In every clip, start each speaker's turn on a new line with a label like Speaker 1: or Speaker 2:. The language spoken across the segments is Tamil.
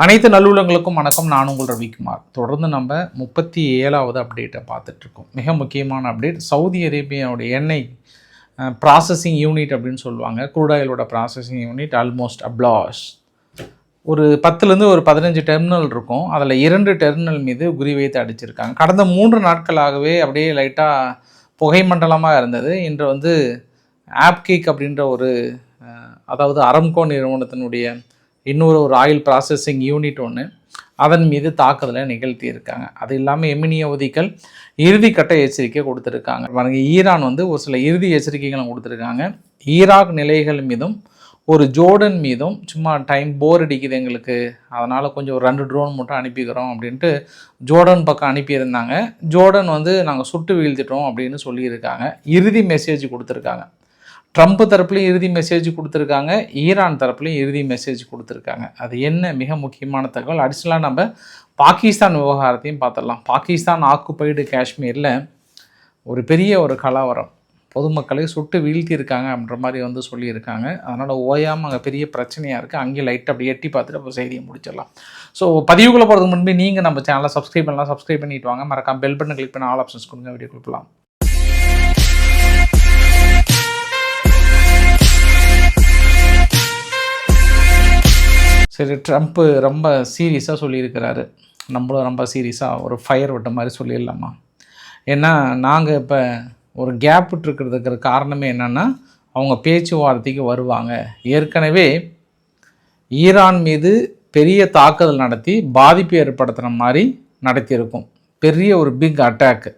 Speaker 1: அனைத்து நல்லுள்ளங்களுக்கும் வணக்கம். நான் உங்கள் ரவிக்குமார். தொடர்ந்து நம்ம 37வது அப்டேட்டை பார்த்துட்ருக்கோம். மிக முக்கியமான அப்டேட். சவுதி அரேபியாவுடைய எண்ணெய் ப்ராசஸிங் யூனிட் அப்படின்னு சொல்லுவாங்க. க்ரூட் ஆயிலோட ப்ராசஸிங் யூனிட் ஆல்மோஸ்ட் அப்ளாஸ். ஒரு 10லேருந்து ஒரு 15 டெர்மினல் இருக்கும். அதில் 2 டெர்மினல் மீது குறிவைத்து அடிச்சிருக்காங்க. கடந்த 3 நாட்களாகவே அப்படியே லைட்டாக புகை மண்டலமாக இருந்தது. இன்று ஆப்கேக் அப்படின்ற அதாவது அரம்கோ நிறுவனத்தினுடைய இன்னொரு ஆயில் ப்ராசஸிங் யூனிட் அதன் மீது தாக்குதலை நிகழ்த்தியிருக்காங்க. அது இல்லாமல் எமினியவதிகள் இறுதிக்கட்ட எச்சரிக்கை கொடுத்துருக்காங்க. ஈரான் ஒரு சில இறுதி எச்சரிக்கைகளை கொடுத்துருக்காங்க. ஈராக் நிலைகள் மீதும் ஜோர்டன் மீதும் சும்மா டைம் போர் அடிக்குது எங்களுக்கு, அதனால் கொஞ்சம் ஒரு 2 ட்ரோன் மட்டும் அனுப்பிக்கிறோம் அப்படின்ட்டு ஜோர்டன் பக்கம் அனுப்பியிருந்தாங்க. ஜோர்டன் நாங்கள் சுட்டு வீழ்த்திட்டோம் அப்படின்னு சொல்லியிருக்காங்க. இறுதி மெசேஜ் கொடுத்துருக்காங்க. ட்ரம்ப் தரப்புலையும் இறுதி மெசேஜ் கொடுத்துருக்காங்க, ஈரான் தரப்புலையும் இறுதி மெசேஜ் கொடுத்துருக்காங்க. அது என்ன மிக முக்கியமான தகவல். அடிஷனலாக நம்ம பாகிஸ்தான் விவகாரத்தையும் பார்த்துடலாம். பாகிஸ்தான் ஆக்குபைடு காஷ்மீரில் ஒரு பெரிய கலவரம், பொதுமக்களை சுட்டு வீழ்த்தியிருக்காங்க அப்படின்ற மாதிரி சொல்லியிருக்காங்க. அதனால் ஓயாமல் அங்கே பெரிய பிரச்சனையாக இருக்குது. அங்கேயும் லைட் அப்படி எட்டி பார்த்துட்டு அப்போ செய்தியை முடிச்சிடலாம். ஸோ பதிவுக்குள்ளே போகிறதுக்கு முன்பு நீங்கள் நம்ம சேனலை சப்ஸ்கிரைப் பண்ணலாம். சப்ஸ்கிரைப் பண்ணிட்டு வாங்க. மறக்காம பெல் பட்டன் கிளிக் பண்ண ஆல் ஆப்ஷன்ஸ் கொடுங்க. வீடியோ கொடுக்கலாம். சரி, ட்ரம்ப்பு ரொம்ப சீரியஸாக சொல்லியிருக்கிறாரு. நம்மளும் ரொம்ப சீரியஸாக ஒரு ஃபயர் விட்ட மாதிரி சொல்லிடலாமா? ஏன்னா நாங்கள் இப்போ ஒரு கேப் விட்டுருக்கிறதுக்கு காரணமே என்னென்னா, அவங்க பேச்சுவார்த்தைக்கு வருவாங்க. ஏற்கனவே ஈரான் மீது பெரிய தாக்குதல் நடத்தி பாதிப்பு ஏற்படுத்துகிற மாதிரி நடத்தியிருக்கும். பெரிய ஒரு பிக் அட்டாக்கு.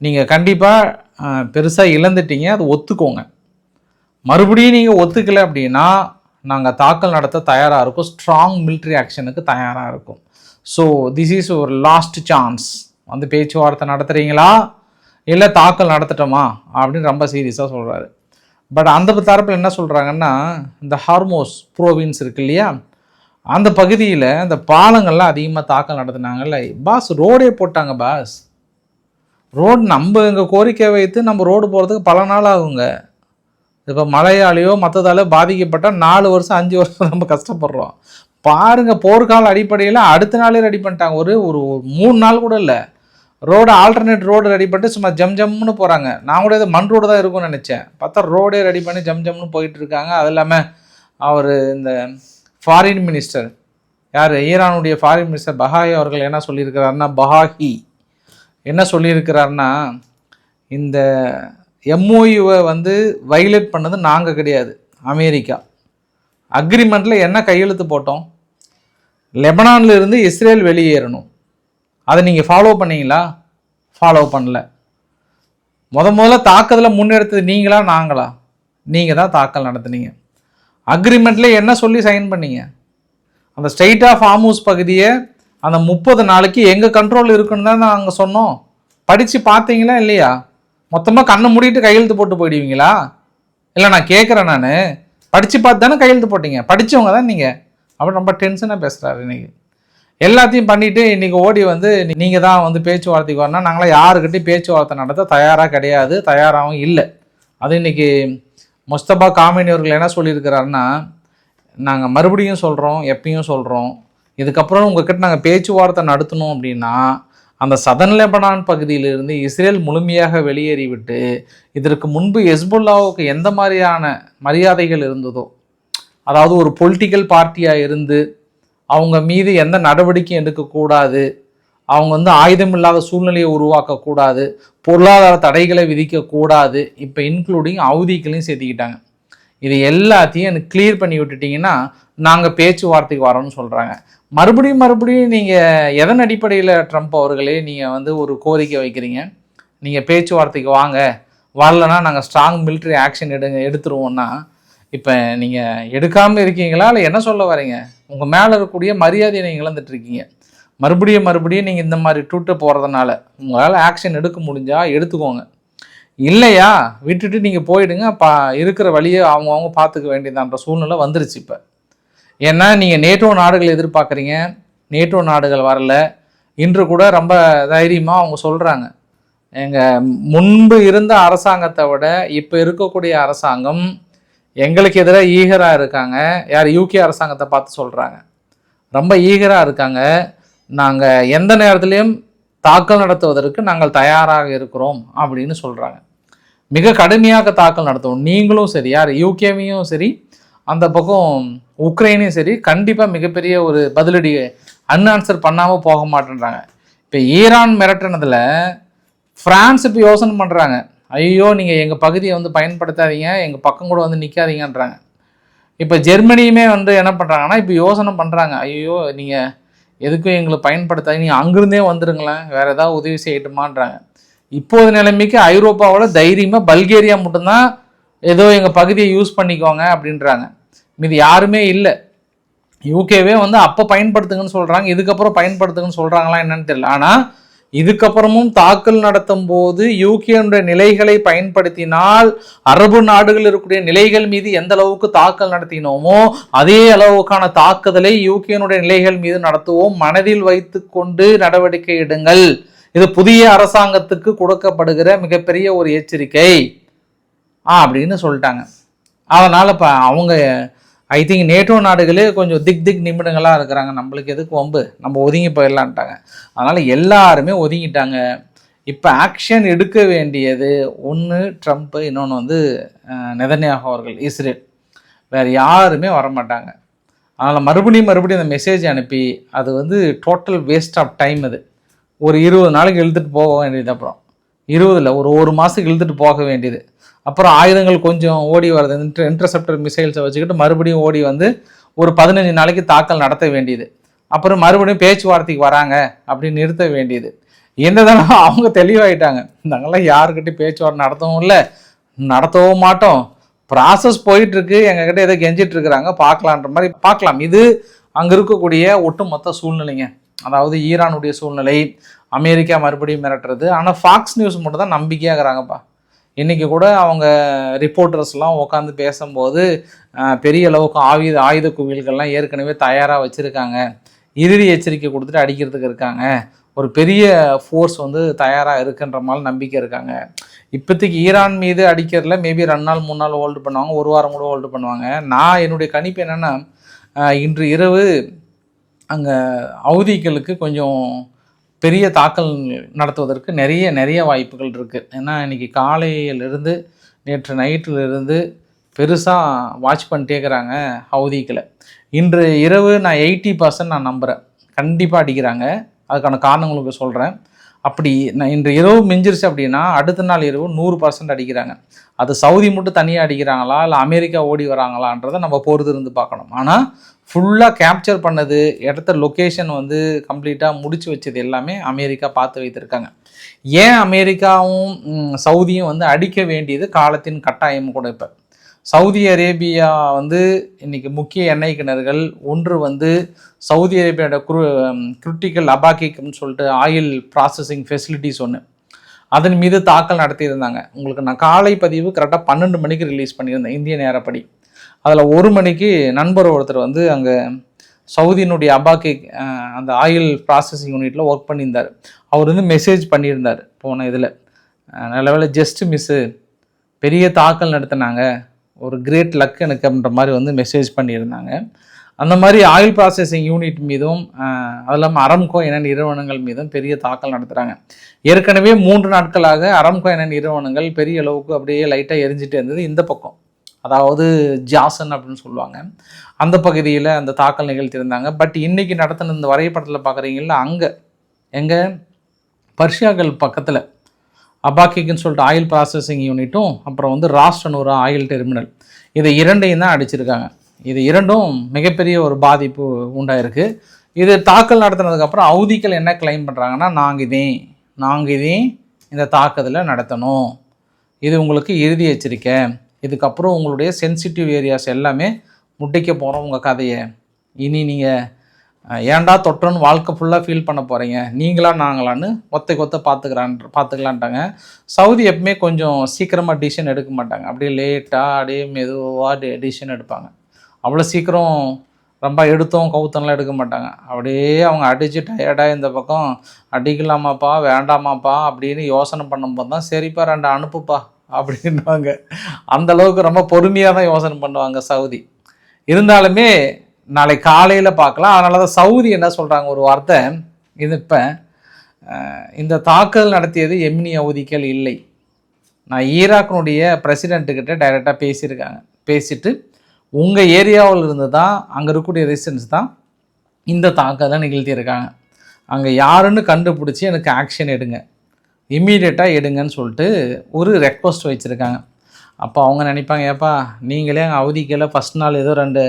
Speaker 1: நீங்கள் கண்டிப்பாக பெருசாக இழந்துட்டீங்க, அது ஒத்துக்கோங்க. மறுபடியும் நீங்கள் ஒத்துக்கலை அப்படின்னா நாங்கள் தாக்கல் நடத்த தயாராக இருக்கும். ஸ்ட்ராங் மிலிட்ரி ஆக்ஷனுக்கு தயாராக இருக்கும். ஸோ திஸ் இஸ் ஒரு லாஸ்ட் சான்ஸ். பேச்சுவார்த்தை நடத்துகிறீங்களா இல்லை தாக்கல் நடத்தட்டோமா அப்படின்னு ரொம்ப சீரியஸாக சொல்கிறாரு. பட் அந்த தரப்பில் என்ன சொல்கிறாங்கன்னா, இந்த ஹார்மோஸ் ப்ரோவின்ஸ் இருக்கு இல்லையா, அந்த பகுதியில் இந்த பாலங்கள்லாம் அதிகமாக தாக்கல் நடத்துனாங்கல்ல பாஸ், ரோடே போட்டாங்க பாஸ். ரோடு நம்ம இங்கே கோரிக்கை வைத்து நம்ம ரோடு போகிறதுக்கு பல நாள் ஆகுங்க. இப்போ மழையாலேயோ மற்றதால பாதிக்கப்பட்டால் 4 வருஷம் 5 வருஷம் நம்ம கஷ்டப்படுறோம். பாருங்கள், போர்க்கால அடிப்படையில் அடுத்த நாளே ரெடி பண்ணிட்டாங்க. ஒரு 3 நாள் கூட இல்லை. ரோடு ஆல்டர்னேட் ரோடு ரெடி பண்ணிட்டு சும்மா ஜம்னு போகிறாங்க. நான் கூட இது மண் ரோடு தான் இருக்கும்னு நினச்சேன். பார்த்தா ரோடே ரெடி பண்ணி ஜம்னு போயிட்டு இருக்காங்க. அது இல்லாமல் இந்த ஃபாரின் மினிஸ்டர் ஈரானுடைய ஃபாரின் மினிஸ்டர் பஹாயி அவர்கள் என்ன சொல்லியிருக்கிறாருன்னா, என்ன சொல்லியிருக்கிறாருன்னா, இந்த எம்ஓயுவை வைலேட் பண்ணது நாங்கள் கிடையாது, அமெரிக்கா. அக்ரிமெண்ட்டில் என்ன கையெழுத்து போட்டோம்? லெபனானில் இருந்து இஸ்ரேல் வெளியேறணும். அதை நீங்கள் ஃபாலோ பண்ணீங்களா? ஃபாலோ பண்ணல. முதல்ல தாக்குதலை முன்னெடுத்தது நீங்களா நாங்களா? நீங்கள் தான் தாக்கல் நடத்துனீங்க. அக்ரிமெண்ட்டில் என்ன சொல்லி சைன் பண்ணீங்க? அந்த ஸ்ட்ரெயிட் ஆஃப் ஹார்மூஸ் பகுதியை அந்த 30 நாளைக்கு எங்கள் கண்ட்ரோல் இருக்குன்னு தான் நாங்கள் சொன்னோம். படித்து பார்த்தீங்களா இல்லையா? மொத்தமாக கண்ணை மூடிட்டு கையெழுத்து போட்டு போயிடுவீங்களா? இல்லை, நான் கேட்குறேன். நான் படித்து பார்த்து தானே கையெழுத்து போட்டீங்க. படித்தவங்க தான் நீங்கள். அப்படி ரொம்ப டென்ஷனாக பேசுகிறாரு. இன்றைக்கி எல்லாத்தையும் பண்ணிவிட்டு இன்றைக்கி ஓடி நீங்கள் தான் பேச்சுவார்த்தைக்கு வரணும். நாங்களாம் யாருக்கிட்டையும் பேச்சுவார்த்தை நடத்த தயாராக கிடையாது, தயாராகவும் இல்லை. அது இன்றைக்கி முஸ்தபா காமினி அவர்கள் என்ன சொல்லியிருக்கிறாருன்னா, நாங்கள் மறுபடியும் சொல்கிறோம், எப்பயும் சொல்கிறோம், இதுக்கப்புறம் உங்கள்கிட்ட நாங்கள் பேச்சுவார்த்தை நடத்தணும் அப்படின்னா அந்த சதன் லெபனான் பகுதியிலிருந்து இஸ்ரேல் முழுமையாக வெளியேறிவிட்டு, இதற்கு முன்பு ஹெஸ்புல்லாவுக்கு எந்த மாதிரியான மரியாதைகள் இருந்ததோ, அதாவது ஒரு பொலிட்டிக்கல் பார்ட்டியாக இருந்து அவங்க மீது எந்த நடவடிக்கையும் எடுக்கக்கூடாது, அவங்க ஆயுதம் இல்லாத சூழ்நிலையை உருவாக்கக்கூடாது, பொருளாதார தடைகளை விதிக்கக்கூடாது, இப்போ இன்க்ளூடிங் அவதிகளையும் சேர்த்திக்கிட்டாங்க. இது எல்லாத்தையும் எனக்கு கிளியர் பண்ணி விட்டுட்டிங்கன்னா நாங்கள் பேச்சுவார்த்தைக்கு வரோன்னு சொல்கிறாங்க. மறுபடியும் நீங்கள் எதன் அடிப்படையில் ட்ரம்ப் அவர்களே நீங்கள் ஒரு கோரிக்கை வைக்கிறீங்க? நீங்கள் பேச்சுவார்த்தைக்கு வாங்க, வரலன்னா நாங்கள் ஸ்ட்ராங் மிலிட்ரி ஆக்ஷன் எடுத்துருவோன்னா, இப்போ நீங்கள் எடுக்காமல் இருக்கீங்களா இல்லை என்ன சொல்ல வரீங்க? உங்கள் மேலே இருக்கக்கூடிய மரியாதையை நீங்கள் இழந்துட்டுருக்கீங்க. மறுபடியும் நீங்கள் இந்த மாதிரி ட்விட்டை போகிறதுனால உங்களால் ஆக்ஷன் எடுக்க முடிஞ்சால் எடுத்துக்கோங்க. இல்லையா விட்டுட்டு நீங்கள் போயிடுங்க. இருக்கிற வழியை அவங்க பார்த்துக்க வேண்டியதான்ற சூழ்நிலை வந்துருச்சு இப்போ. ஏன்னா நீங்கள் நேட்டோ நாடுகள் எதிர்பார்க்குறீங்க, நேட்டோ நாடுகள் வரல. இன்று கூட ரொம்ப தைரியமாக அவங்க சொல்கிறாங்க, எங்கள் முன்பு இருந்த அரசாங்கத்தை விட இப்போ இருக்கக்கூடிய அரசாங்கம் எங்களுக்கு எதிராக ஈகராக இருக்காங்க. யூகே அரசாங்கத்தை பார்த்து சொல்கிறாங்க. ரொம்ப ஈகராக இருக்காங்க. நாங்கள் எந்த நேரத்துலையும் தாக்கல் நடத்துவதற்கு நாங்கள் தயாராக இருக்கிறோம் அப்படின்னு சொல்கிறாங்க. மிக கடுமையாக தாக்கல் நடத்துவோம். நீங்களும் சரி, யார் யூகேவையும் சரி, அந்த பக்கம் உக்ரைனையும் சரி, கண்டிப்பாக மிகப்பெரிய ஒரு பதிலடி அன்ஆன்சர் பண்ணாமல் போக மாட்டேன்றாங்க. இப்போ ஈரான் மிரட்டினதில் ஃப்ரான்ஸ் இப்போ யோசனை பண்ணுறாங்க, ஐயோ நீங்கள் எங்கள் பகுதியை வந்து பயன்படுத்தாதீங்க, எங்கள் பக்கம் கூட வந்து நிற்காதீங்கன்றாங்க. இப்போ ஜெர்மனியுமே வந்து என்ன பண்ணுறாங்கன்னா இப்போ யோசனை பண்ணுறாங்க, ஐயோ நீங்கள் எதுக்கும் எங்களை பயன்படுத்தாதீங்க, நீங்கள் அங்கிருந்தே வந்துடுங்களேன், வேறு ஏதாவது உதவி செய்யட்டுமான்றாங்க. இப்போது நிலைமைக்கு ஐரோப்பாவில் தைரியமாக பல்கேரியா மட்டும்தான் ஏதோ எங்கள் பகுதியை யூஸ் பண்ணிக்கோங்க அப்படின்றாங்க. இது யாருமே இல்லை. யூகேவே வந்து அப்போ பயன்படுத்துங்கன்னு சொல்கிறாங்க, இதுக்கப்புறம் பயன்படுத்துங்கன்னு சொல்கிறாங்களா என்னன்னு தெரியல. ஆனால் இதுக்கப்புறமும் தாக்கல் நடத்தும் போது யூகேனுடைய நிலைகளை பயன்படுத்தினால் அரபு நாடுகள் இருக்கக்கூடிய நிலைகள் மீது எந்த அளவுக்கு தாக்கல் நடத்தினோமோ அதே அளவுக்கான தாக்குதலை யூகேனுடைய நிலைகள் மீது நடத்துவோம், மனதில் வைத்து கொண்டு நடவடிக்கை எடுங்கள். இது புதிய அரசாங்கத்துக்கு கொடுக்கப்படுகிற மிகப்பெரிய ஒரு எச்சரிக்கை அப்படின்னு சொல்லிட்டாங்க. அதனால் இப்போ அவங்க ஐ திங்க் நேட்டோ நாடுகளே கொஞ்சம் திக் நிமிடங்களாக இருக்கிறாங்க, நம்மளுக்கு எதுக்கு வம்பு, நம்ம ஒதுங்கி போயிடலான்ட்டாங்க. அதனால் எல்லாருமே ஒதுங்கிட்டாங்க. இப்போ ஆக்ஷன் எடுக்க வேண்டியது ஒன்று ட்ரம்ப்பு, இன்னொன்று வந்து நெதன்யாகு அவர்கள், இஸ்ரேல். வேறு யாருமே வரமாட்டாங்க. அதனால் மறுபடியும் அந்த மெசேஜ் அனுப்பி அது வந்து டோட்டல் வேஸ்ட் ஆஃப் டைம். அது ஒரு 20 நாளைக்கு இழுத்துட்டு போக வேண்டியது, அப்புறம் 20 ஒரு மாதத்துக்கு இழுத்துட்டு போக வேண்டியது. அப்புறம் ஆயுதங்கள் கொஞ்சம் ஓடி வருது, இன்டர்செப்டர் மிசைல்ஸை வச்சுக்கிட்டு மறுபடியும் ஓடி வந்து ஒரு 15 நாளைக்கு தாக்கல் நடத்த வேண்டியது. அப்புறம் மறுபடியும் பேச்சுவார்த்தைக்கு வராங்க அப்படின்னு நிறுத்த வேண்டியது. என்னதானோ அவங்க தெளிவாயிட்டாங்க, நாங்களாம் யாருக்கிட்டையும் பேச்சுவார்த்தை நடத்தவும் இல்லை, நடத்தவும் மாட்டோம், ப்ராசஸ் போயிட்டுருக்கு, எங்ககிட்ட எதை கெஞ்சிட்டு இருக்கிறாங்க பார்க்கலான்ற மாதிரி பார்க்கலாம். இது அங்கே இருக்கக்கூடிய ஒட்டுமொத்த சூழ்நிலைங்க. அதாவது ஈரானுடைய சூழ்நிலை, அமெரிக்கா மறுபடியும் மிரட்டுறது. ஆனால் ஃபாக்ஸ் நியூஸ் மட்டும் தான் நம்பிக்கையாகிறாங்கப்பா. இன்றைக்கி கூட அவங்க ரிப்போர்ட்டர்ஸ்லாம் உட்காந்து பேசும்போது பெரிய அளவுக்கு ஆயுத குவியல்கள்லாம் ஏற்கனவே தயாராக வச்சுருக்காங்க, இறுதி எச்சரிக்கை கொடுத்துட்டு அடிக்கிறதுக்கு இருக்காங்க, ஒரு பெரிய ஃபோர்ஸ் வந்து தயாராக இருக்குன்ற மாதிரி நம்பிக்கை இருக்காங்க. இப்போதைக்கு ஈரான் மீது அடிக்கிறதுல மேபி 2 நாள் 3 நாள் ஹோல்டு பண்ணுவாங்க, ஒரு வாரம் கூட ஹோல்டு பண்ணுவாங்க. நான் என்னுடைய கணிப்பு என்னென்னா, இன்று இரவு அங்கே ஹவுதிகளுக்கு கொஞ்சம் பெரிய தாக்கல் நடத்துவதற்கு நிறைய வாய்ப்புகள் இருக்குது. ஏன்னா இன்றைக்கி காலையிலிருந்து நேற்று நைட்டிலிருந்து பெருசாக வாட்ச் பண்ணிட்டே இருக்கிறாங்க ஹவுதிகளை. இன்று இரவு நான் 80% நான் நம்புகிறேன் கண்டிப்பாக அடிக்கிறாங்க. அதுக்கான காரணங்களுக்கு சொல்கிறேன். அப்படி நான் இன்று இரவு மிஞ்சிருச்சு அப்படின்னா அடுத்த நாள் இரவு 100% அடிக்கிறாங்க. அது சவுதி மட்டும் தனியாக அடிக்கிறாங்களா இல்லை அமெரிக்கா ஓடி வராங்களான்றதை நம்ம பொறுத்து இருந்து பார்க்கணும். ஆனால் ஃபுல்லாக கேப்சர் பண்ணது, இடத்த லொக்கேஷன் வந்து கம்ப்ளீட்டாக முடிச்சு வச்சது எல்லாமே அமெரிக்கா பார்த்து வைத்திருக்காங்க. ஏன் அமெரிக்காவும் சவுதியும் வந்து அடிக்க வேண்டியது காலத்தின் கட்டாயம் கூட. இப்போ சவுதி அரேபியா வந்து இன்றைக்கி முக்கிய எண்ணெய் கிணறுகள் ஒன்று வந்து சவுதி அரேபியாவோட கிரிட்டிக்கல் அபாக்கிக்னு சொல்லிட்டு ஆயில் ப்ராசஸிங் ஃபெசிலிட்டிஸ் ஒன்று, அதன் மீது தாக்கல் நடத்தியிருந்தாங்க. உங்களுக்கு நான் காலை பதிவு கரெக்டாக 12 மணிக்கு ரிலீஸ் பண்ணியிருந்தேன் இந்திய நேரப்படி. அதில் 1 மணிக்கு நண்பர் ஒருத்தர் வந்து அங்கே சவுதியினுடைய அபாக்கிக் அந்த ஆயில் ப்ராசஸிங் யூனிட்டில் ஒர்க் பண்ணியிருந்தார். அவர் வந்து மெசேஜ் பண்ணியிருந்தார் போன இதில், நல்ல வேளை ஜஸ்ட் மிஸ்ஸு, பெரிய தாக்கல் நடத்தினாங்க, ஒரு கிரேட் லக் எனக்கு அப்படின்ற மாதிரி வந்து மெசேஜ் பண்ணியிருந்தாங்க. அந்த மாதிரி ஆயில் ப்ராசஸிங் யூனிட் மீதும் அது இல்லாமல் அரம்கோ என நிறுவனங்கள் மீதும் பெரிய தாக்கல் நடத்துகிறாங்க. ஏற்கனவே 3 நாட்களாக அரம்கோ என நிறுவனங்கள் பெரிய அளவுக்கு அப்படியே லைட்டாக எரிஞ்சிட்டே இருந்தது. இந்த பக்கம் அதாவது ஜாசன் அப்படின்னு சொல்லுவாங்க, அந்த பகுதியில் அந்த தாக்கல் நிகழ்த்தியிருந்தாங்க. பட் இன்றைக்கி நடத்தின இந்த வரைபடத்தில் பார்க்குறீங்களா, அங்கே எங்கள் பர்ஷியாக்கள் பக்கத்தில் அபாக்கிக்குன்னு சொல்லிட்டு ஆயில் ப்ராசஸிங் யூனிட்டும் அப்புறம் வந்து ராஸ்டனூரா ஆயில் டெர்மினல், இதை 2ஐயும் தான் அடிச்சிருக்காங்க. இது 2ம் மிகப்பெரிய ஒரு பாதிப்பு உண்டாயிருக்கு. இது தாக்கல் நடத்தினதுக்கப்புறம் ஹவுதிகள் என்ன கிளைம் பண்ணுறாங்கன்னா, நாங்கள் இதே இந்த தாக்குதலை நடத்தணும், இது உங்களுக்கு இறுதி எச்சரிக்கை, இதுக்கப்புறம் உங்களுடைய சென்சிட்டிவ் ஏரியாஸ் எல்லாமே முட்டிக்க போகிறோம் உங்கள் கதையை, இனி நீங்கள் ஏன்டா தொட்டோன்னு வாழ்க்கை ஃபுல்லாக ஃபீல் பண்ண போகிறீங்க, நீங்களா நாங்களான்னு ஒத்தை பார்த்துக்கலான்ட்டாங்க. சவுதி எப்பவுமே கொஞ்சம் சீக்கிரமாக டிசிஷன் எடுக்க மாட்டாங்க, அப்படியே லேட்டாக அப்படியே மெதுவாக டிசிஷன் எடுப்பாங்க. அவ்வளோ சீக்கிரம் ரொம்ப எடுத்தோம் கவுத்தம்லாம் எடுக்க மாட்டாங்க. அப்படியே அவங்க அடித்து டயர்டாக இந்த பக்கம் அடிக்கலாமாப்பா வேண்டாமாப்பா அப்படின்னு யோசனை பண்ணும்போது தான் சரிப்பா 2 அனுப்புப்பா அப்படின்வாங்க. அந்தளவுக்கு ரொம்ப பொறுமையாக தான் யோசனை பண்ணுவாங்க சவுதி. இருந்தாலுமே நாளை காலையில் பார்க்கலாம். அதனால தான் சவுதி என்ன சொல்கிறாங்க ஒரு வார்த்தை, இது இப்போ இந்த தாக்குதல் நடத்தியது எம்னி ஹவுதிகள் இல்லை. நான் ஈராக்கினுடைய பிரசிடெண்ட்டுக்கிட்ட டைரெக்டாக பேசியிருக்காங்க. பேசிட்டு உங்கள் ஏரியாவில் இருந்து தான் அங்கே இருக்கக்கூடிய ரெசிடென்ஸ் தான் இந்த தாக்குதலை நிகழ்த்தியிருக்காங்க. அங்கே யாருன்னு கண்டுபிடிச்சி எனக்கு ஆக்ஷன் எடுங்க, இம்மீடியட்டாக எடுங்கன்னு சொல்லிட்டு ஒரு ரெக்வஸ்ட் வச்சுருக்காங்க. அப்போ அவங்க நினைப்பாங்க, ஏப்பா நீங்களே அங்கே அவதிக்கல ஃபஸ்ட் நாள் ஏதோ 2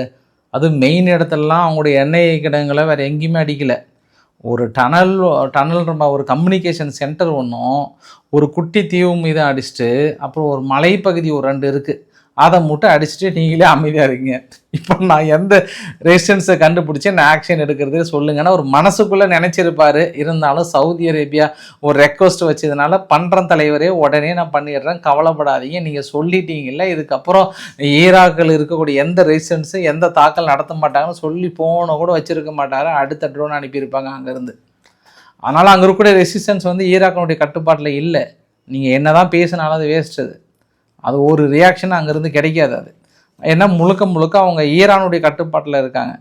Speaker 1: அது மெயின் இடத்துலலாம் அவங்களுடைய எண்ணெய் கிடங்களை வேறு எங்கேயுமே அடிக்கலை. ஒரு டனல் ஒரு கம்யூனிகேஷன் சென்டர் ஒன்றும் ஒரு குட்டி தீவு மீது அடிச்சுட்டு அப்புறம் ஒரு மலைப்பகுதி ஒரு 2 இருக்குது, அதை மட்டும் அடிச்சுட்டு நீங்களே அமைதியாக இருக்கீங்க. இப்போ நான் எந்த ரெசிடென்ஸை கண்டுபிடிச்சி நான் ஆக்ஷன் எடுக்கிறது சொல்லுங்கன்னா ஒரு மனசுக்குள்ளே நினச்சிருப்பார். இருந்தாலும் சவுதி அரேபியா ஒரு ரெக்வஸ்ட் வச்சதுனால பண்ணுறேன் தலைவரே, உடனே நான் பண்ணிடுறேன், கவலைப்படாதீங்க, நீங்கள் சொல்லிட்டீங்கல்ல, இதுக்கப்புறம் ஈராக்கில் இருக்கக்கூடிய எந்த ரெசிடென்ஸும் எந்த தாக்கல் நடத்த மாட்டாங்கன்னு சொல்லி போன கூட வச்சுருக்க மாட்டார். அடுத்த ட்ரோன் அனுப்பியிருப்பாங்க அங்கேருந்து. அதனால் அங்கே இருக்கக்கூடிய ரெசிஸ்டன்ஸ் வந்து ஈராக்கினுடைய கட்டுப்பாட்டில் இல்லை. நீங்கள் என்ன தான் பேசினாலும் அது வேஸ்ட். அது ஒரு ரியாக்ஷன் அங்கேருந்து கிடைக்காது. அது ஏன்னா முழுக்க அவங்க ஈரானுடைய கட்டுப்பாட்டில் இருக்காங்க.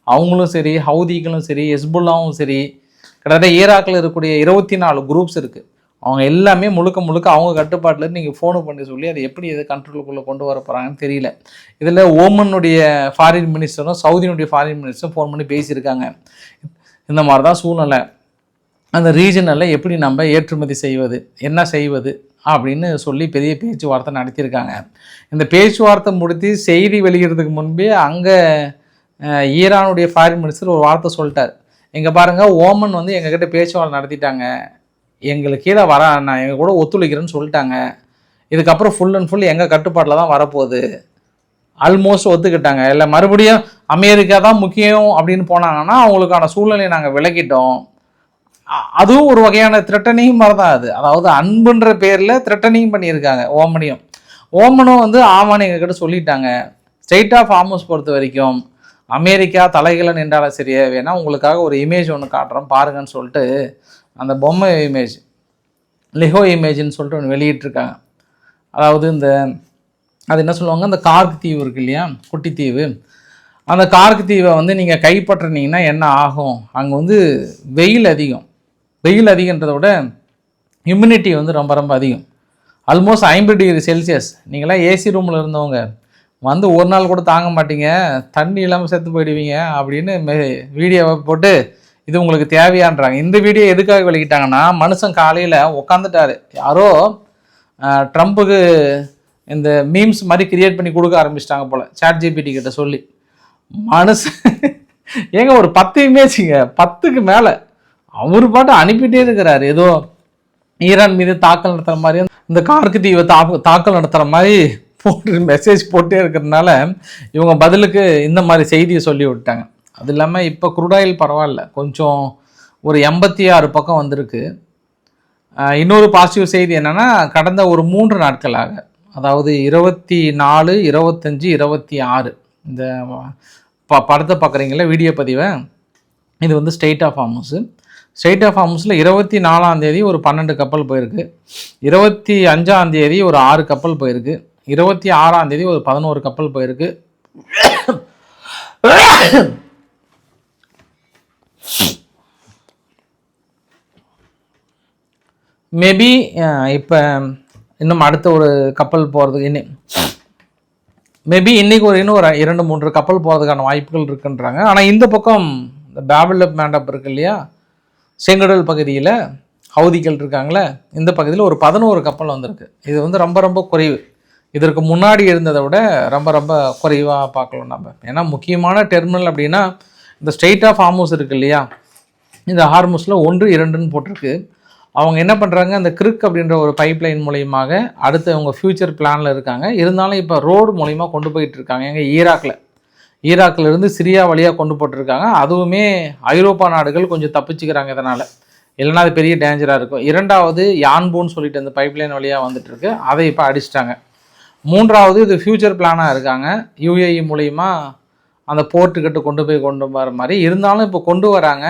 Speaker 1: அவங்களும் சரி, ஹவுதிகளும் சரி, ஹெஸ்புல்லாவும் சரி, கிட்டத்தட்ட ஈராக்கில் இருக்கக்கூடிய 24 குரூப்ஸ் இருக்குது. அவங்க எல்லாமே முழுக்க அவங்க கட்டுப்பாட்டில் நீங்கள் ஃபோனு பண்ணி சொல்லி அதை எப்படி எது கண்ட்ரோலுக்குள்ளே கொண்டு வர போகிறாங்கன்னு தெரியல. இதில் ஓமனுடைய ஃபாரின் மினிஸ்டரும் சவுதியினுடைய ஃபாரின் மினிஸ்டரும் ஃபோன் பண்ணி பேசியிருக்காங்க. இந்த மாதிரி தான் சூழ்நிலை, அந்த ரீஜனில் எப்படி நம்ம ஏற்றுமதி செய்வது, என்ன செய்வது அப்படின்னு சொல்லி பெரிய பேச்சுவார்த்தை நடத்தியிருக்காங்க. இந்த பேச்சுவார்த்தை முடித்து செய்தி வெளியிடுறதுக்கு முன்பே அங்கே ஈரானுடைய ஃபாரின் மினிஸ்டர் ஒரு வார்த்தை சொல்லிட்டார். இங்கே பாருங்கள், ஓமன் வந்து எங்ககிட்ட பேச்சுவார்த்தை நடத்திட்டாங்க, எங்களுக்கு கீழே நான் எங்கள் கூட ஒத்துழைக்கிறேன்னு சொல்லிட்டாங்க, இதுக்கப்புறம் ஃபுல் அண்ட் ஃபுல் எங்கள் கட்டுப்பாட்டில் தான் வரப்போகுது, ஆல்மோஸ்ட் ஒத்துக்கிட்டாங்க. இல்லை மறுபடியும் அமெரிக்கா தான் முக்கியம் அப்படின்னு போனாங்கன்னா அவங்களுக்கான சூழ்நிலையை நாங்கள் விலகிட்டோம். அதுவும் ஒரு வகையான த்ரெட்டனிங் மாதிரி தான் அது. அதாவது அன்புன்ற பேரில் த்ரெட்டனிங் பண்ணியிருக்காங்க ஓமனும் வந்து ஆமான்னு எங்ககிட்ட சொல்லிட்டாங்க. ஸ்ட்ரெயிட் ஆஃப் ஹார்மஸ் பொறுத்த வரைக்கும் அமெரிக்கா தலைகளை நின்றாலும் சரியே, வேணால் உங்களுக்காக ஒரு இமேஜ் ஒன்று காட்டுறோம் பாருங்கன்னு சொல்லிட்டு அந்த பொம்மை இமேஜ், லிஹோ இமேஜ்னு சொல்லிட்டு ஒன்று வெளியிட்டிருக்காங்க. அதாவது அது என்ன சொல்லுவாங்க, அந்த கார்க் தீவு இருக்கு இல்லையா, குட்டி தீவு, அந்த கார்க் தீவை வந்து நீங்கள் கைப்பற்றினீங்கன்னா என்ன ஆகும், அங்கே வந்து வெயில் அதிகன்றதை விட ஹியூமினிட்டி வந்து ரொம்ப அதிகம், ஆல்மோஸ்ட் 50 டிகிரி செல்சியஸ். நீங்களாம் ஏசி ரூமில் இருந்தவங்க வந்து ஒரு நாள் கூட தாங்க மாட்டீங்க, தண்ணி இல்லாமல் செத்து போயிடுவீங்க அப்படின்னு வீடியோவை போட்டு இது உங்களுக்கு தேவையான்றாங்க. இந்த வீடியோ எதுக்காக வெளியிட்டாங்கன்னா, மனுஷன் காலையில் உட்காந்துட்டாரு, யாரோ ட்ரம்ப்புக்கு இந்த மீம்ஸ் மாதிரி கிரியேட் பண்ணி கொடுக்க ஆரம்பிச்சிட்டாங்க போல் ChatGPT கிட்ட சொல்லி. மனுஷன் ஏங்க ஒரு 10 இமேஜிங்க, 10க்கு மேலே அவர் பாட்டு அனுப்பிட்டே இருக்கிறாரு. ஏதோ ஈரான் மீது தாக்கல் நடத்துகிற மாதிரி, இந்த கார்க்கு தீவை தாக்கல் நடத்துகிற மாதிரி போட்டு மெசேஜ் போட்டே இருக்கிறதுனால இவங்க பதிலுக்கு இந்த மாதிரி செய்தியை சொல்லி விட்டாங்க. அது இல்லாமல் இப்போ குரூடாயில் பரவாயில்ல, கொஞ்சம் ஒரு 86 பக்கம் வந்திருக்கு. இன்னொரு பாசிட்டிவ் செய்தி என்னென்னா, கடந்த ஒரு 3 நாட்களாக, அதாவது 24, 25, 26 இந்த படத்தை பார்க்குறீங்களா வீடியோ பதிவை, இது வந்து ஸ்ட்ரெயிட் ஆஃப் ஹார்மஸில் 24ஆம் தேதி ஒரு 12 கப்பல் போயிருக்கு, 25ஆம் தேதி ஒரு 6 கப்பல் போயிருக்கு, 26ஆம் தேதி ஒரு 11 கப்பல் போயிருக்கு. மேபி இப்போ இன்னும் அடுத்த ஒரு கப்பல் போகிறதுக்கு மேபி இன்றைக்கி இன்னும் ஒரு 2-3 கப்பல் போகிறதுக்கான வாய்ப்புகள் இருக்குன்றாங்க. ஆனால் இந்த பக்கம் இந்த பேபிள் மேண்டப் இருக்கு இல்லையா, செங்கடல் பகுதியில் ஹவுதிகள் இருக்காங்களே, இந்த பகுதியில் ஒரு 11 கப்பல் வந்திருக்கு. இது வந்து ரொம்ப குறைவு, இதற்கு முன்னாடி இருந்ததை விட ரொம்ப குறைவாக பார்க்கலாம் நம்ம. ஏன்னா முக்கியமான டெர்மினல் அப்படின்னா இந்த ஸ்ட்ரெயிட் ஆஃப் ஹார்மஸ் இருக்குது இல்லையா, இந்த ஹார்மஸில் 1, 2ன்னு போட்டிருக்கு. அவங்க என்ன பண்ணுறாங்க, அந்த கிரிக் அப்படின்ற ஒரு பைப்லைன் மூலியமாக அடுத்து அவங்க ஃப்யூச்சர் பிளானில் இருக்காங்க. இருந்தாலும் இப்போ ரோடு மூலிமா கொண்டு போயிட்டு இருக்காங்க. எங்கள் ஈராக்கில் இருந்து சிரியா வழியாக கொண்டு போட்டிருக்காங்க. அதுவுமே ஐரோப்பா நாடுகள் கொஞ்சம் தப்பிச்சுக்கிறாங்க இதனால், இல்லைனா அது பெரிய டேஞ்சராக இருக்கும். 2வது யான்பூன்னு சொல்லிட்டு அந்த பைப்லைன் வழியாக வந்துட்டுருக்கு, அதை இப்போ அடிச்சிட்டாங்க. 3வது இது ஃப்யூச்சர் பிளானாக இருக்காங்க, UAE மூலிமா அந்த போர்ட்டுக்கிட்ட கொண்டு வர மாதிரி. இருந்தாலும் இப்போ கொண்டு வராங்க,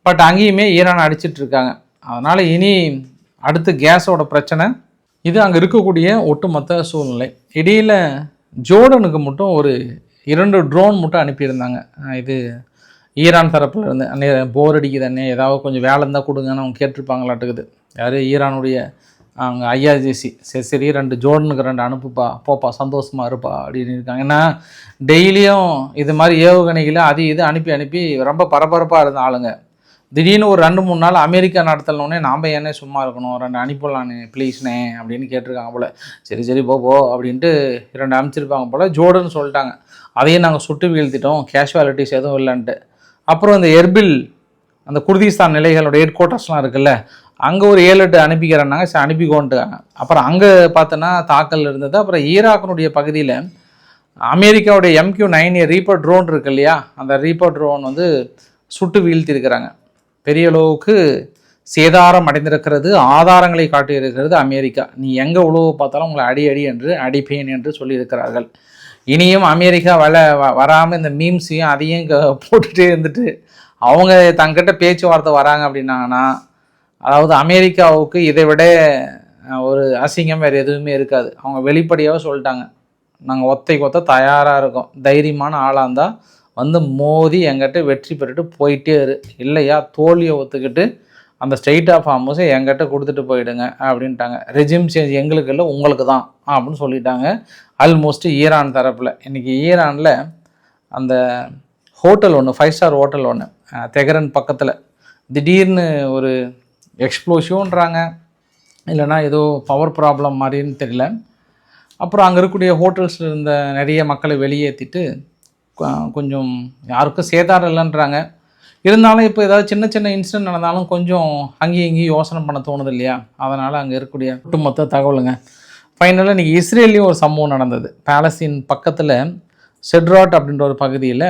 Speaker 1: பட் அங்கேயுமே ஈரான் அடிச்சிட்ருக்காங்க. அதனால் இனி அடுத்து கேஸோட பிரச்சனை இது. அங்கே இருக்கக்கூடிய ஒட்டுமொத்த சூழ்நிலை இடையில் ஜோர்டனுக்கு மட்டும் ஒரு 2 ட்ரோன் மட்டும் அனுப்பியிருந்தாங்க. இது ஈரான் தரப்பில் இருந்து. அண்ணே போர் அடிக்குது அண்ணே, ஏதாவது கொஞ்சம் வேலை இருந்தால் கொடுங்கன்னு அவங்க கேட்டிருப்பாங்களாட்டுக்குது. யார் ஈரானுடைய அவங்க ஐஆர்ஜிசி. சரி 2 ஜோர்டனுக்கு 2 அனுப்புப்பா, போப்பா சந்தோஷமாக இருப்பா அப்படின்னு இருக்காங்க. ஏன்னா டெய்லியும் இது மாதிரி ஏவுகணைகளை அது இது அனுப்பி ரொம்ப பரபரப்பாக இருந்த ஆளுங்க. திடீர்னு ஒரு 2-3 நாள் அமெரிக்கா நடத்தலனோடனே நாம் ஏன்னே சும்மா இருக்கணும், 2 அனுப்பிடலான்னு ப்ளீஸ்ண்ணே அப்படின்னு கேட்டிருக்காங்க போல். சரி போ அப்படின்ட்டு 2 அனுப்பிச்சிருப்பாங்க போல். ஜோர்டன் சொல்லிட்டாங்க, அதையும் நாங்கள் சுட்டு வீழ்த்திட்டோம், கேஷுவாலிட்டிஸ் எதுவும் இல்லைன்ட்டு. அப்புறம் இந்த எர்பில் அந்த குர்திஸ்தான் நிலைகளோட ஹெட் குவார்ட்டர்ஸ்லாம் இருக்குல்ல, அங்கே ஒரு 7-8 அனுப்பிக்கிறேன்னாங்க. சரி அனுப்பிக்கோன்ட்டுக்காங்க. அப்புறம் அங்கே பார்த்தோன்னா தாக்கல் இருந்தது. அப்புறம் ஈராக்கினுடைய பகுதியில் அமெரிக்காவுடைய MQ-9A ரீப்பர் ட்ரோன் இருக்கு இல்லையா, அந்த ரீப்பர் ட்ரோன் வந்து சுட்டு வீழ்த்திருக்கிறாங்க. பெரிய அளவுக்கு சேதாரம் அடைந்திருக்கிறது. ஆதாரங்களை காட்டியிருக்கிறது அமெரிக்கா. நீ எங்கே உழவு பார்த்தாலும் உங்களை அடி என்று அடிப்பேன் என்று சொல்லியிருக்கிறார்கள். இனியும் அமெரிக்கா வராமல் இந்த மீம்ஸையும் அதையும் போட்டுகிட்டே இருந்துட்டு அவங்க தங்கிட்ட பேச்சுவார்த்தை வராங்க அப்படின்னாங்கன்னா, அதாவது அமெரிக்காவுக்கு இதை விட ஒரு அசிங்கம் வேறு எதுவுமே இருக்காது. அவங்க வெளிப்படையாக சொல்லிட்டாங்க, நாங்கள் ஒத்த தயாராக இருக்கோம், தைரியமான ஆளாக இருந்தால் வந்து மோதி எங்கிட்ட வெற்றி பெற்றுட்டு போயிட்டே இரு, இல்லையா தோல்வியை ஒத்துக்கிட்டு அந்த ஸ்டேட் ஆஃப் ஹார்மஸை எங்கிட்ட கொடுத்துட்டு போயிடுங்க அப்படின்ட்டாங்க. ரெஜிம் சேஞ்ச் எங்களுக்கு இல்லை உங்களுக்கு தான் அப்படின்னு சொல்லிட்டாங்க ஆல்மோஸ்ட் ஈரான் தரப்பில். இன்றைக்கி ஈரானில் அந்த ஹோட்டல் ஒன்று, 5 ஸ்டார் ஹோட்டல் ஒன்று தெஹ்ரான் பக்கத்தில் திடீர்னு ஒரு எக்ஸ்ப்ளோஷன்றாங்க, இல்லைனா ஏதோ பவர் ப்ராப்ளம் மாதிரின்னு தெரியல. அப்புறம் அங்கே இருக்கக்கூடிய ஹோட்டல்ஸில் இருந்த நிறைய மக்களை வெளியேற்றிட்டு கொஞ்சம் யாருக்கும் சேதாரம் இல்லைன்றாங்க. இருந்தாலும் இப்போ ஏதாவது சின்ன இன்சிடென்ட் நடந்தாலும் கொஞ்சம் அங்கேயும் இங்கேயும் யோசனை பண்ண தோணுது இல்லையா, அதனால் அங்கே இருக்கக்கூடிய ஒட்டுமொத்த தகவலுங்க. ஃபைனலாக இன்றைக்கி இஸ்ரேல்லையும் ஒரு சம்பவம் நடந்தது. பாலஸ்தீன் பக்கத்தில் செட்ராட் அப்படின்ற ஒரு பகுதியில்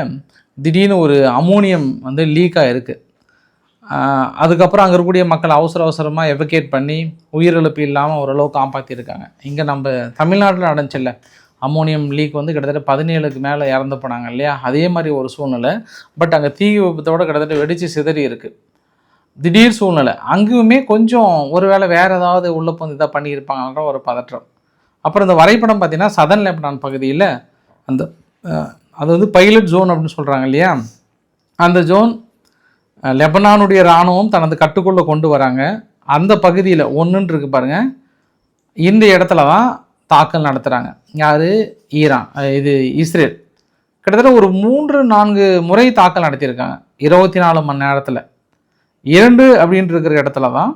Speaker 1: திடீர்னு ஒரு அமோனியம் வந்து லீக் ஆகிருக்கு. அதுக்கப்புறம் அங்கே இருக்கக்கூடிய மக்கள் அவசரமாக எவகேட் பண்ணி உயிரிழப்பு இல்லாமல் ஓரளவு காப்பாற்றிருக்காங்க. இங்கே நம்ம தமிழ்நாட்டில் நடந்துச்சில்ல அமோனியம் லீக் வந்து கிட்டத்தட்ட 17க்கு மேலே இறந்து போனாங்க இல்லையா, அதே மாதிரி ஒரு சூழ்நிலை. பட் அங்கே தீ விபத்தோடு கிட்டத்தட்ட வெடித்து சிதறி இருக்குது. திடீர் சூழ்நிலை. அங்கேயுமே கொஞ்சம் ஒரு வேளை வேறு ஏதாவது உள்ளே வந்து இதாக பண்ணியிருப்பாங்கன்ற ஒரு பதற்றம். அப்புறம் இந்த வரைபடம் பார்த்திங்கன்னா சதன் லெபனான் பகுதியில் அந்த அது வந்து பைலட் ஜோன் அப்படின்னு சொல்கிறாங்க இல்லையா, அந்த ஜோன் லெபனானுடைய இராணுவம் தனது கட்டுக்குள்ளே கொண்டு வராங்க. அந்த பகுதியில் ஒன்றுன்னு இருக்குது பாருங்கள், இந்த இடத்துல தான் தாக்கல் நடத்துகிறாங்க. யார்? ஈரான், இது இஸ்ரேல். கிட்டத்தட்ட ஒரு 3-4 முறை தாக்கல் நடத்தியிருக்காங்க 24 மணி நேரத்தில். 2 அப்படின்ட்டு இருக்கிற இடத்துல தான்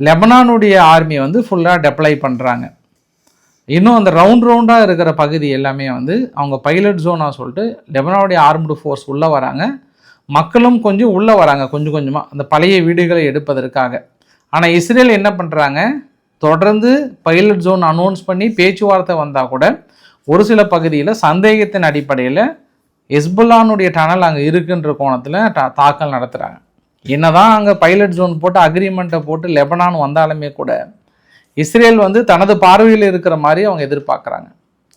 Speaker 1: லெபனானுடைய ஆர்மி வந்து ஃபுல்லாக டெப்ளை பண்ணுறாங்க. இன்னும் அந்த ரவுண்டாக இருக்கிற பகுதி எல்லாமே வந்து அவங்க பைலட் ஜோனாக சொல்லிட்டு லெபனானுடைய ஆர்ம்டு ஃபோர்ஸ் உள்ளே வராங்க. மக்களும் கொஞ்சம் உள்ளே வராங்க கொஞ்சமாக அந்த பழைய வீடுகளை எடுப்பதற்காக. ஆனால் இஸ்ரேல் என்ன பண்ணுறாங்க, தொடர்ந்து பைலட் ஜோன் அனௌன்ஸ் பண்ணி பேச்சுவார்த்தை வந்தால் கூட ஒரு சில பகுதியில் சந்தேகத்தின் அடிப்படையில் ஹெஸ்புல்லானுடைய டனல் அங்கே இருக்குன்ற கோணத்தில் தாக்கல் நடத்துகிறாங்க. என்னதான் அங்கே பைலட் ஜோன் போட்டு அக்ரிமெண்ட்டை போட்டு லெபனான் வந்தாலுமே கூட இஸ்ரேல் வந்து தனது பார்வையில் இருக்கிற மாதிரி அவங்க எதிர்பார்க்குறாங்க.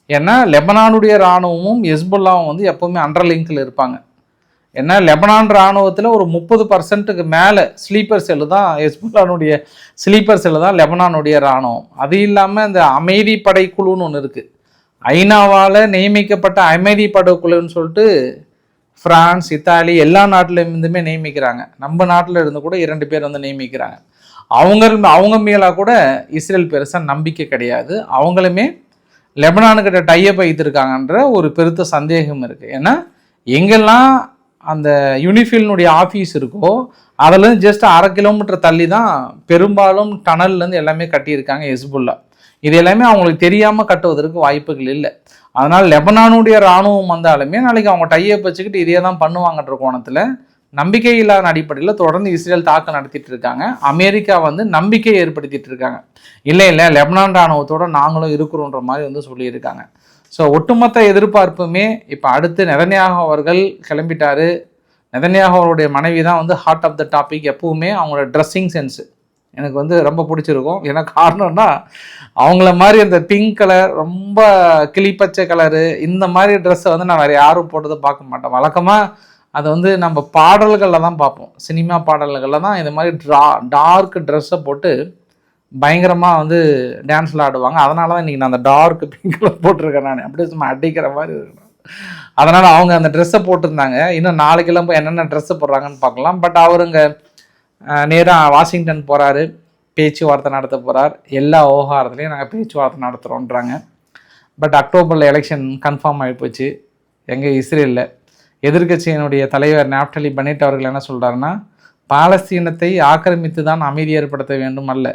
Speaker 1: ஏன்னா லெபனானுடைய இராணுவமும் ஹெஸ்புல்லாவும் வந்து எப்போவுமே அண்டர்லிங்கில் இருப்பாங்க. ஏன்னா லெபனான் இராணுவத்தில் ஒரு 30% மேலே ஸ்லீப்பர் செல்லு தான் ஹெஸ்புல்லானுடைய ஸ்லீப்பர் செல்லு தான் லெபனானுடைய இராணுவம். அது இல்லாமல் இந்த அமைதி படைக்குழுன்னு ஒன்று இருக்குது, ஐநாவால் நியமிக்கப்பட்ட அமைதி படைக்குழுன்னு சொல்லிட்டு ஃப்ரான்ஸ், இத்தாலி எல்லா நாட்டிலேருந்துமே நியமிக்கிறாங்க. நம்ம நாட்டில் இருந்து கூட 2 பேர் வந்து நியமிக்கிறாங்க. அவங்க மேலே கூட இஸ்ரேல் பெருசாக நம்பிக்கை கிடையாது. அவங்களுமே லெபனானுக்கிட்ட டையப் வைத்திருக்காங்கன்ற ஒரு பெருத்த சந்தேகம் இருக்குது. ஏன்னா எங்கெல்லாம் அந்த யூனிஃபில்னுடைய ஆஃபீஸ் இருக்கோ அதிலேருந்து ஜஸ்ட் 1/2 கிலோமீட்டர் தள்ளி தான் பெரும்பாலும் டனல்லேருந்து எல்லாமே கட்டியிருக்காங்க ஹெஸ்புல்லா. இது எல்லாமே அவங்களுக்கு தெரியாமல் கட்டுவதற்கு வாய்ப்புகள் இல்லை. அதனால் லெபனானுடைய இராணுவம் வந்தாலுமே நாளைக்கு அவங்க டையப் வச்சுக்கிட்டு இதே தான் பண்ணுவாங்கன்ற கோணத்தில் நம்பிக்கை இல்லாத அடிப்படையில் தொடர்ந்து இஸ்ரேல் தாக்கல் நடத்திட்டு இருக்காங்க. அமெரிக்கா வந்து நம்பிக்கை ஏற்படுத்திட்டு இருக்காங்க. இல்லை லெபனான் இராணுவத்தோடு நாங்களும் இருக்கிறோன்ற மாதிரி வந்து சொல்லியிருக்காங்க. ஸோ ஒட்டுமொத்த எதிர்பார்ப்புமே இப்போ அடுத்து நெதன்யாகு அவர்கள் கிளம்பிட்டாரு. நெதன்யாகு அவருடைய மனைவி தான் வந்து ஹார்ட் ஆஃப் த டாபிக். எப்பவுமே அவங்களோட ட்ரெஸ்ஸிங் சென்ஸு எனக்கு வந்து ரொம்ப பிடிச்சிருக்கும். ஏன்னா காரணம்னா அவங்கள மாதிரி அந்த பிங்க் கலர், ரொம்ப கிளிப்பச்சை கலரு, இந்த மாதிரி ட்ரெஸ்ஸை வந்து நான் வேறு யாரும் போட்டதை பார்க்க மாட்டேன். வழக்கமாக அதை வந்து நம்ம பாடல்களில் தான் பார்ப்போம். சினிமா பாடல்களில் தான் இந்த மாதிரி டார்க் ட்ரெஸ்ஸை போட்டு பயங்கரமாக வந்து டான்ஸில் ஆடுவாங்க. அதனால தான் இன்றைக்கி நான் அந்த டார்க் பிங்க் கலர் போட்டிருக்கேன். நான் அப்படியே சும்மா அடிக்கிற மாதிரி இருக்கணும். அதனால் அவங்க அந்த ட்ரெஸ்ஸை போட்டிருந்தாங்க. இன்னும் நாளைக்கெல்லாம் போய் என்னென்ன ட்ரெஸ்ஸு போடுறாங்கன்னு பார்க்கலாம். பட் அவருங்க நேராக வாஷிங்டன் போகிறாரு, பேச்சுவார்த்தை நடத்த போகிறார். எல்லா விவகாரத்துலேயும் நாங்கள் பேச்சுவார்த்தை நடத்துகிறோன்றாங்க. பட் அக்டோபரில் எலெக்ஷன் கன்ஃபார்ம் ஆகி போச்சு எங்கள் இஸ்ரேலில். எதிர்க்கட்சியினுடைய தலைவர் நாப்தலி பென்னட் அவர்கள் என்ன சொல்கிறாருன்னா, பாலஸ்தீனத்தை ஆக்கிரமித்து தான் அமைதி ஏற்படுத்த வேண்டும் அல்ல,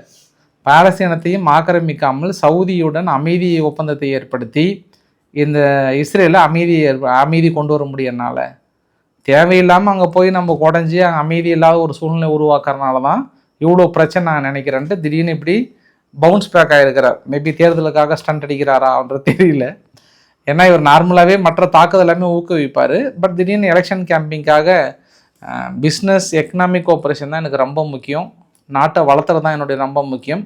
Speaker 1: பாலஸ்தீனத்தையும் ஆக்கிரமிக்காமல் சவுதியுடன் அமைதி ஒப்பந்தத்தை ஏற்படுத்தி இந்த இஸ்ரேலில் அமைதி கொண்டு வர முடியறனால, தேவையில்லாமல் அங்கே போய் நம்ம குடஞ்சி அங்கே அமைதி இல்லாத ஒரு சூழ்நிலை உருவாக்குறதுனால தான் இவ்வளோ பிரச்சனை நான் நினைக்கிறேன்ட்டு திடீர்னு இப்படி பவுன்ஸ் பேக் ஆகிருக்கிறார். மேபி தேர்தலுக்காக ஸ்டண்ட் அடிக்கிறாரான்றது தெரியல. ஏன்னா இவர் நார்மலாகவே மற்ற தாக்குதல் எல்லாமே ஊக்குவிப்பார். பட் திடீர்னு எலெக்ஷன் கேம்பிங்காக பிஸ்னஸ் எக்கனாமிக் கோஆப்ரேஷன் தான் எனக்கு ரொம்ப முக்கியம், நாட்டை வளர்த்துறது தான் என்னுடைய ரொம்ப முக்கியம்,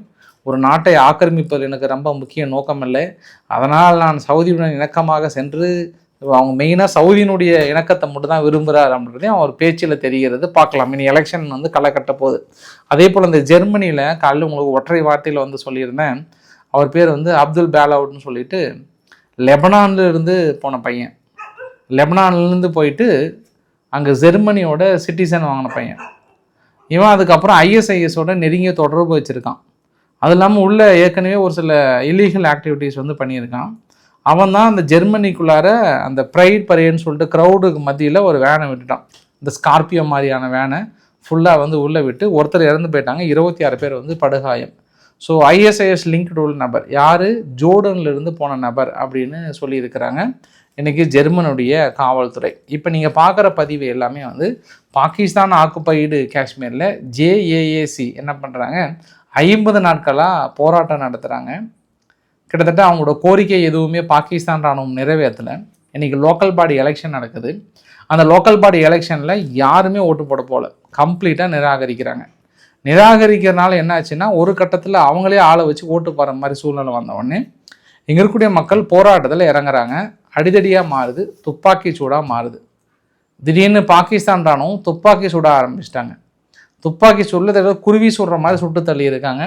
Speaker 1: ஒரு நாட்டை ஆக்கிரமிப்பது எனக்கு ரொம்ப முக்கிய நோக்கம் இல்லை, அதனால் நான் சவுதியுடன் இணக்கமாக சென்று, அவங்க மெயினாக சவுதியினுடைய இணக்கத்தை மட்டும் தான் விரும்புகிறார் அப்படின்றதையும் அவர் பேச்சில் தெரிகிறது. பார்க்கலாம், இனி எலெக்ஷன் வந்து களை கட்ட போகுது. அதே போல் இந்த ஜெர்மனியில் காலையில் உங்களுக்கு ஒற்றை வார்த்தையில் வந்து சொல்லியிருந்தேன், அவர் பேர் வந்து அப்துல் பேலவுட்னு சொல்லிட்டு லெபனான்லேருந்து போன பையன், லெபனான்லேருந்து போயிட்டு அங்கே ஜெர்மனியோட சிட்டிசன் வாங்கின பையன் இவன். அதுக்கப்புறம் ஐஎஸ்ஐஎஸோட நெருங்கிய தொடர்பு வச்சுருக்கான். அது இல்லாமல் உள்ள ஏற்கனவே ஒரு சில இல்லீகல் ஆக்டிவிட்டீஸ் வந்து பண்ணியிருக்கான். அவன் தான் அந்த ஜெர்மனிக்குள்ளார அந்த ப்ரைட் பரேட்னு சொல்லிட்டு க்ரௌடுக்கு மத்தியில் ஒரு வேனை விட்டுட்டான். இந்த ஸ்கார்பியோ மாதிரியான வேனை ஃபுல்லாக வந்து உள்ளே விட்டு ஒருத்தர் இறந்து போயிட்டாங்க, 26 பேர் வந்து படுகாயம். ஸோ ஐஎஸ்ஐஎஸ் லிங்க்டு உள்ள நபர் யார், ஜோர்டன்லேருந்து போன நபர் அப்படின்னு சொல்லியிருக்கிறாங்க இன்றைக்கி ஜெர்மனுடைய காவல்துறை. இப்போ நீங்கள் பார்க்குற பதிவு எல்லாமே வந்து பாகிஸ்தான் ஆக்குபைடு காஷ்மீரில் ஜேஏஏசி என்ன பண்ணுறாங்க, 50 நாட்களாக போராட்டம் நடத்துகிறாங்க. கிட்டத்தட்ட அவங்களோட கோரிக்கை எதுவுமே பாகிஸ்தான் ராணுவம் நிறைவேற்றலை. இன்றைக்கி லோக்கல் பாடி எலெக்ஷன் நடக்குது. அந்த லோக்கல் பாடி எலெக்ஷனில் யாருமே ஓட்டு போட போகல, கம்ப்ளீட்டாக நிராகரிக்கிறாங்க. நிராகரிக்கிறதுனால என்ன ஆச்சுன்னா, ஒரு கட்டத்தில் அவங்களே ஆளை வச்சு ஓட்டு போகிற மாதிரி சூழ்நிலை வந்தவுடனே இங்கே இருக்கக்கூடிய மக்கள் போராட்டத்தில் இறங்குறாங்க. அடிதடியாக மாறுது, துப்பாக்கி சூடாக மாறுது. திடீர்னு பாகிஸ்தான் ராணுவம் துப்பாக்கி சூட ஆரம்பிச்சிட்டாங்க. துப்பாக்கி சூடில் குருவி சுடுற மாதிரி சுட்டு தள்ளியிருக்காங்க.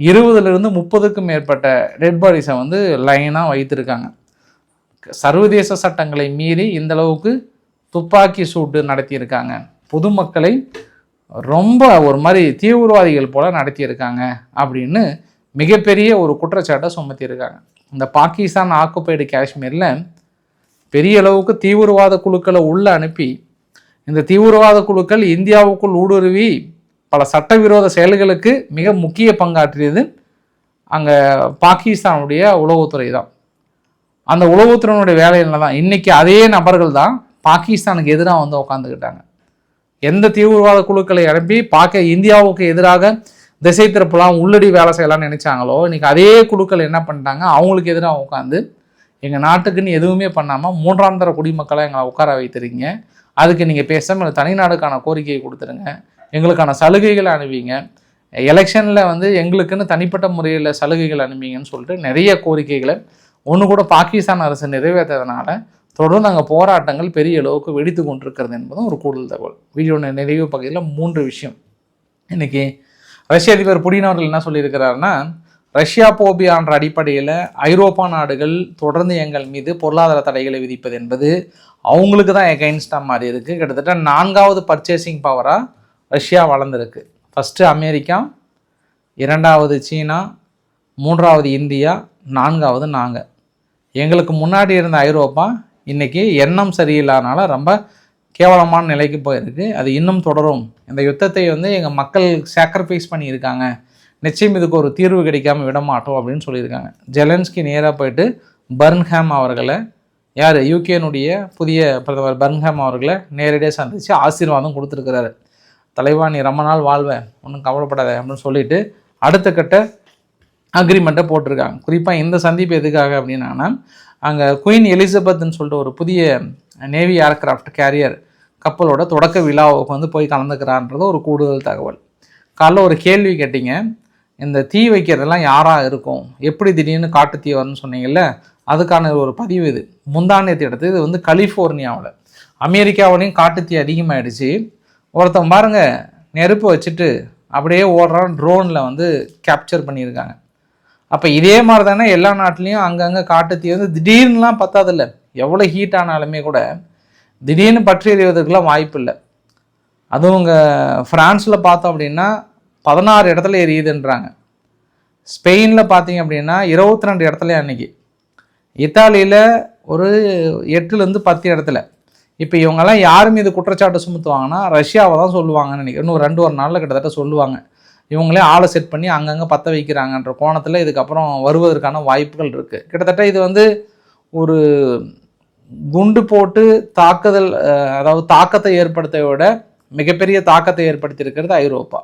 Speaker 1: 20லிருந்து 30க்கும் மேற்பட்ட டெட் பாடிஸை வந்து லைனாக வைத்திருக்காங்க. சர்வதேச சட்டங்களை மீறி இந்தளவுக்கு துப்பாக்கி சூட்டு நடத்தியிருக்காங்க. பொதுமக்களை ரொம்ப ஒரு மாதிரி தீவிரவாதிகள் போல் நடத்தியிருக்காங்க அப்படின்னு மிகப்பெரிய ஒரு குற்றச்சாட்டை சுமத்தியிருக்காங்க. இந்த பாகிஸ்தான் ஆக்குபைடு காஷ்மீரில் பெரிய அளவுக்கு தீவிரவாத குழுக்களை உள்ளே அனுப்பி, இந்த தீவிரவாத குழுக்கள் இந்தியாவுக்குள் ஊடுருவி பல சட்டவிரோத செயல்களுக்கு மிக முக்கிய பங்காற்றியது அங்கே பாகிஸ்தானுடைய உளவுத்துறை தான். அந்த உளவுத்துறையினுடைய வேலையில தான் இன்றைக்கி அதே நபர்கள் தான் பாகிஸ்தானுக்கு எதிராக வந்து உட்காந்துக்கிட்டாங்க. எந்த தீவிரவாத குழுக்களை அனுப்பி இந்தியாவுக்கு எதிராக திசை திருப்பலாம், உள்ளடி வேலை செய்யலாம்னு நினைச்சாங்களோ, இன்றைக்கி அதே குழுக்கள் என்ன பண்ணிட்டாங்க, அவங்களுக்கு எதிராக உட்காந்து எங்கள் நாட்டுக்குன்னு எதுவுமே பண்ணாமல் 3ஆம் தர குடிமக்களை எங்களை உட்கார வைத்திருக்கீங்க, அதுக்கு நீங்கள் பேசாமல் தனிநாடுக்கான கோரிக்கையை கொடுத்துருங்க, எங்களுக்கான சலுகைகளை அனுப்பிங்க, எலெக்ஷனில் வந்து எங்களுக்குன்னு தனிப்பட்ட முறையில் சலுகைகள் அனுப்பிங்கன்னு சொல்லிட்டு நிறைய கோரிக்கைகளை ஒன்று கூட பாகிஸ்தான் அரசு நிறைவேற்றதுனால தொடர்ந்து அங்கே போராட்டங்கள் பெரிய அளவுக்கு வெடித்து கொண்டிருக்கிறது என்பதும் ஒரு கூடுதல் தகவல். வீடியோட நிறைவு பகுதியில் 3 விஷயம். இன்றைக்கி ரஷ்ய அதிபர் புடின் அவர்கள் என்ன சொல்லியிருக்கிறாருன்னா, ரஷ்யா போபியான்ற அடிப்படையில் ஐரோப்பா நாடுகள் தொடர்ந்து எங்கள் மீது பொருளாதார தடைகளை விதிப்பது என்பது அவங்களுக்கு தான் எகைன்ஸ்டாக மாதிரி இருக்குது. கிட்டத்தட்ட 4வது பர்ச்சேசிங் பவராக ரஷ்யா வளர்ந்துருக்கு. ஃபஸ்ட்டு அமெரிக்கா, 2வது சீனா, 3வது இந்தியா, 4வது நாங்கள். எங்களுக்கு முன்னாடி இருந்த ஐரோப்பா இன்றைக்கி எண்ணம் சரியில்லாதனால ரொம்ப கேவலமான நிலைக்கு போயிருக்கு. அது இன்னும் தொடரும். இந்த யுத்தத்தை வந்து எங்கள் மக்கள் சாக்ரிஃபைஸ் பண்ணியிருக்காங்க, நிச்சயம் இதுக்கு ஒரு தீர்வு கிடைக்காமல் விடமாட்டோம் அப்படின்னு சொல்லியிருக்காங்க. ஜெலன்ஸ்கி நேராக போயிட்டு பர்ன்ஹாம் அவர்களை, யார் யூகேனுடைய புதிய பிரதமர் பர்ன்ஹாம் அவர்களை நேரடியாக சந்தித்து ஆசீர்வாதம் கொடுத்துருக்கிறாரு. தலைவா நீ ரொம்ப நாள் வாழ்வேன், ஒன்றும் கவலைப்படாத அப்படின்னு சொல்லிட்டு அடுத்த கட்ட அக்ரிமெண்ட்டை போட்டிருக்காங்க. குறிப்பாக இந்த சந்திப்பு எதுக்காக அப்படின்னா, அங்கே குயின் எலிசபெத்னு சொல்லிட்டு ஒரு புதிய நேவி ஏர்கிராஃப்ட் கேரியர் கப்பலோட தொடக்க விழாவுக்கு வந்து போய் கலந்துக்கிறான்றது ஒரு கூடுதல் தகவல். காலைல ஒரு கேள்வி கேட்டிங்க, இந்த தீ வைக்கிறதெல்லாம் யாராக இருக்கும், எப்படி திடீர்னு காட்டு தீ வரும்னு சொன்னீங்கல்ல, அதுக்கான ஒரு பதிவு இது. முந்தானத்தை எடுத்து இது வந்து கலிஃபோர்னியாவில், அமெரிக்காவிலையும் காட்டுத்தீ அதிகமாகிடுச்சு. ஒருத்தன் பாருங்கள் நெருப்பு வச்சுட்டு அப்படியே ஓடுறான், ட்ரோனில் வந்து கேப்சர் பண்ணியிருக்காங்க. அப்போ இதே மாதிரி தானே எல்லா நாட்டிலையும் அங்கங்கே காட்டுத்தீ வந்து திடீர்னுலாம் பத்தாதில்ல, எவ்வளோ ஹீட் ஆனாலுமே கூட திடீர்னு பற்றி எறிவதற்கெல்லாம் வாய்ப்பு இல்லை. அதுவும் இங்கே ஃப்ரான்ஸில் பார்த்தோம் அப்படின்னா 16 இடத்துல எரியுதுன்றாங்க. ஸ்பெயினில் பார்த்தீங்க அப்படின்னா 22 இடத்துல அன்றைக்கி. இத்தாலியில் ஒரு 8லேருந்து 10 இடத்துல. இப்போ இவங்கெல்லாம் யார் மீது குற்றச்சாட்டு சுமத்துவாங்கன்னா ரஷ்யாவை தான் சொல்லுவாங்கன்னு நினைக்கிறேன். இன்னும் 2 நாளில் கிட்டத்தட்ட சொல்லுவாங்க. இவங்களே ஆளை செட் பண்ணி அங்கங்கே பற்ற வைக்கிறாங்கன்ற கோணத்தில் இதுக்கப்புறம் வருவதற்கான வாய்ப்புகள் இருக்குது. கிட்டத்தட்ட இது வந்து ஒரு குண்டு போட்டு தாக்குதல், அதாவது தாக்கத்தை ஏற்படுத்த விட மிகப்பெரிய தாக்கத்தை ஏற்படுத்தியிருக்கிறது ஐரோப்பா.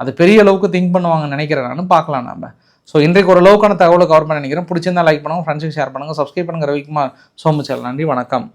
Speaker 1: அது பெரிய அளவுக்கு திங்க் பண்ணுவாங்கன்னு நினைக்கிறேன். நான் பார்க்கலாம் நம்ம. ஸோ இன்றைக்கு ஒரு அளவுக்கான தகவலை கவர் பண்ண நினைக்கிறேன். பிடிச்சிருந்தா லைக் பண்ணுங்கள், ஃப்ரெண்ட்ஸுக்கு ஷேர் பண்ணுங்கள், சப்ஸ்கிரைப் பண்ணுங்கள். ரவிக்குமார் சோமுச்சல். நன்றி, வணக்கம்.